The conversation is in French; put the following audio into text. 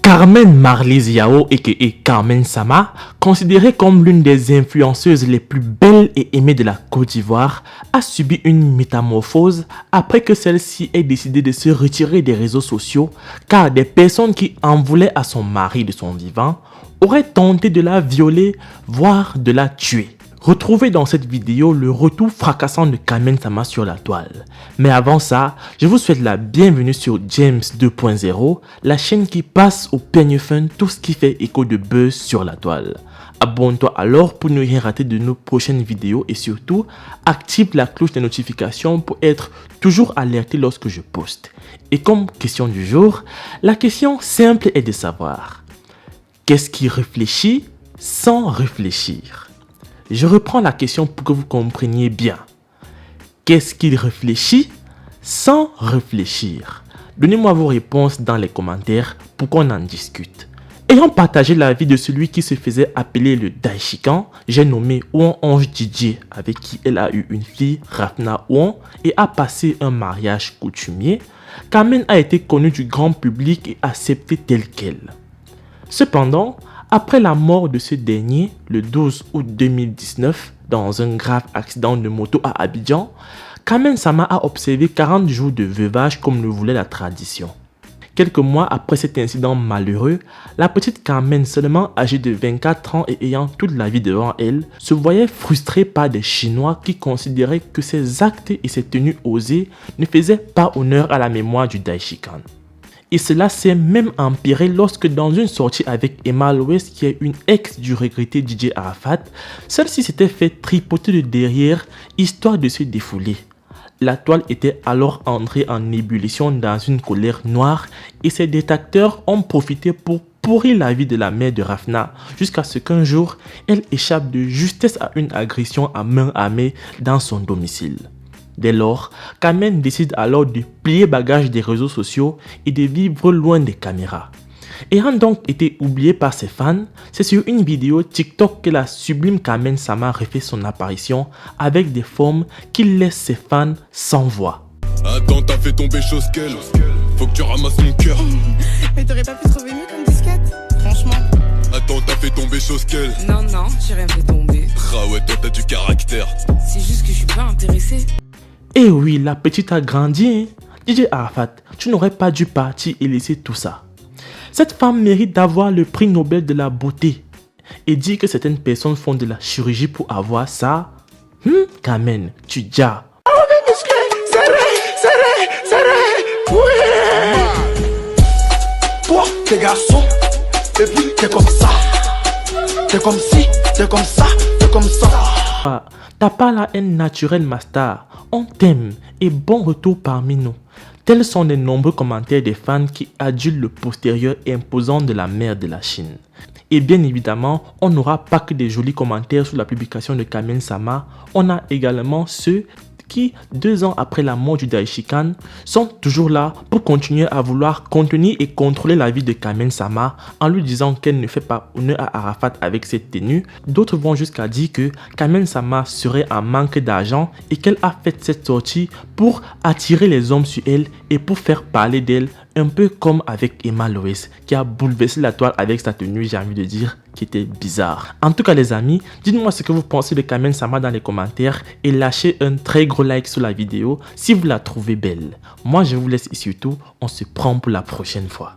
Carmen Marlise Yao aka Carmen Sama, considérée comme l'une des influenceuses les plus belles et aimées de la Côte d'Ivoire, a subi une métamorphose après que celle-ci ait décidé de se retirer des réseaux sociaux car des personnes qui en voulaient à son mari de son vivant auraient tenté de la violer, voire de la tuer. Retrouvez dans cette vidéo le retour fracassant de Carmen Sama sur la toile. Mais avant ça, je vous souhaite la bienvenue sur James 2.0, la chaîne qui passe au peigne fin tout ce qui fait écho de buzz sur la toile. Abonne-toi alors pour ne rien rater de nos prochaines vidéos et surtout, active la cloche de notification pour être toujours alerté lorsque je poste. Et comme question du jour, la question simple est de savoir: qu'est-ce qui réfléchit sans réfléchir? Je reprends la question pour que vous compreniez bien. Qu'est-ce qu'il réfléchit sans réfléchir? Donnez-moi vos réponses dans les commentaires pour qu'on en discute. Ayant partagé la vie de celui qui se faisait appeler le Daishikan, j'ai nommé Ouan Ange Didier, avec qui elle a eu une fille, Rafna Ouan, et a passé un mariage coutumier. Carmen a été connue du grand public et acceptée telle qu'elle. Cependant, après la mort de ce dernier, le 12 août 2019, dans un grave accident de moto à Abidjan, Carmen Sama a observé 40 jours de veuvage comme le voulait la tradition. Quelques mois après cet incident malheureux, la petite Carmen, seulement âgée de 24 ans et ayant toute la vie devant elle, se voyait frustrée par des Chinois qui considéraient que ses actes et ses tenues osées ne faisaient pas honneur à la mémoire du Daishikan. Et cela s'est même empiré lorsque dans une sortie avec Emma Loès, qui est une ex du regretté DJ Arafat, celle-ci s'était fait tripoter de derrière histoire de se défouler. La toile était alors entrée en ébullition dans une colère noire et ses détracteurs ont profité pour pourrir la vie de la mère de Rafna jusqu'à ce qu'un jour, elle échappe de justesse à une agression à main armée dans son domicile. Dès lors, Carmen décide alors de plier bagage des réseaux sociaux et de vivre loin des caméras. Ayant donc été oubliée par ses fans, c'est sur une vidéo TikTok que la sublime Carmen Sama refait son apparition avec des formes qui laissent ses fans sans voix. Attends, t'as fait tomber chose qu'elle. Faut que tu ramasses mon cœur. Mais t'aurais pas pu trouver mieux comme disquette? Franchement. Attends, t'as fait tomber chose qu'elle. Non, j'ai rien fait tomber. Ah ouais, toi t'as du caractère. C'est juste que je suis pas intéressée. Eh oui, la petite a grandi, hein? DJ Arafat, tu n'aurais pas dû partir et laisser tout ça. Cette femme mérite d'avoir le prix Nobel de la beauté. Et dire que certaines personnes font de la chirurgie pour avoir ça, Carmen, tu dis. Toi, t'es garçon, et puis t'es comme ça. T'es comme ci, t'es comme ça, t'es comme ça. T'as pas la haine naturelle, ma star. On t'aime et bon retour parmi nous. Tels sont les nombreux commentaires des fans qui adulent le postérieur imposant de la mère de la Chine. Et bien évidemment, on n'aura pas que des jolis commentaires sur la publication de Carmen Sama, on a également ceux qui, 2 ans après la mort du Daishikan, sont toujours là pour continuer à vouloir contenir et contrôler la vie de Carmen Sama en lui disant qu'elle ne fait pas honneur à Arafat avec cette tenue. D'autres vont jusqu'à dire que Carmen Sama serait en manque d'argent et qu'elle a fait cette sortie pour attirer les hommes sur elle et pour faire parler d'elle, un peu comme avec Emma Loès qui a bouleversé la toile avec sa tenue, j'ai envie de dire, qui était bizarre. En tout cas les amis, dites-moi ce que vous pensez de Carmen Sama dans les commentaires et lâchez un très gros like sur la vidéo si vous la trouvez belle. Moi je vous laisse ici tout, on se prend pour la prochaine fois.